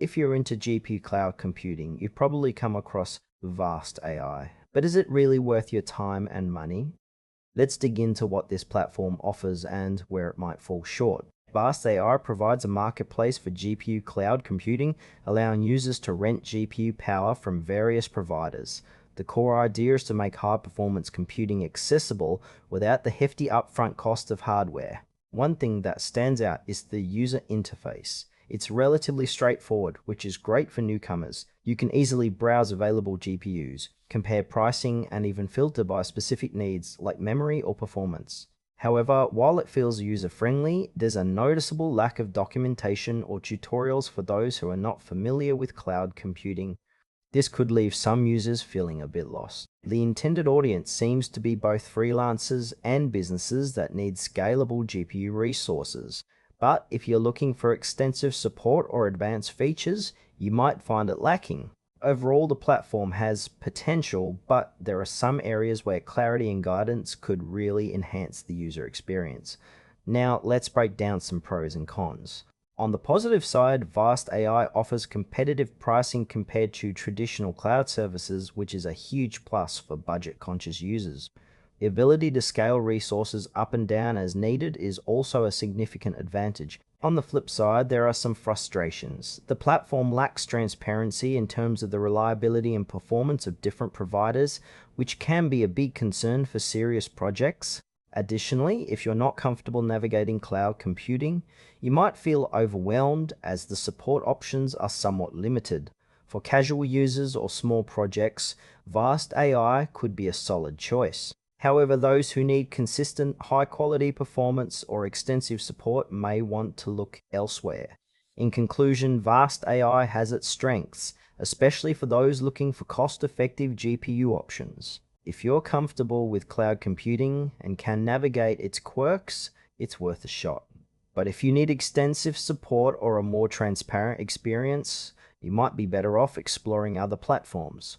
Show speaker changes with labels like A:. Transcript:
A: If you're into GPU cloud computing, you've probably come across Vast AI. But is it really worth your time and money? Let's dig into what this platform offers and where it might fall short. Vast AI provides a marketplace for GPU cloud computing, allowing users to rent GPU power from various providers. The core idea is to make high-performance computing accessible without the hefty upfront cost of hardware. One thing that stands out is the user interface. It's relatively straightforward, which is great for newcomers. You can easily browse available GPUs, compare pricing, and even filter by specific needs like memory or performance. However, while it feels user-friendly, there's a noticeable lack of documentation or tutorials for those who are not familiar with cloud computing. This could leave some users feeling a bit lost. The intended audience seems to be both freelancers and businesses that need scalable GPU resources. But if you're looking for extensive support or advanced features, you might find it lacking. Overall, the platform has potential, but there are some areas where clarity and guidance could really enhance the user experience. Now, let's break down some pros and cons. On the positive side, Vast AI offers competitive pricing compared to traditional cloud services, which is a huge plus for budget-conscious users. The ability to scale resources up and down as needed is also a significant advantage. On the flip side, there are some frustrations. The platform lacks transparency in terms of the reliability and performance of different providers, which can be a big concern for serious projects. Additionally, if you're not comfortable navigating cloud computing, you might feel overwhelmed as the support options are somewhat limited. For casual users or small projects, Vast AI could be a solid choice. However, those who need consistent, high-quality performance or extensive support may want to look elsewhere. In conclusion, Vast AI has its strengths, especially for those looking for cost-effective GPU options. If you're comfortable with cloud computing and can navigate its quirks, it's worth a shot. But if you need extensive support or a more transparent experience, you might be better off exploring other platforms.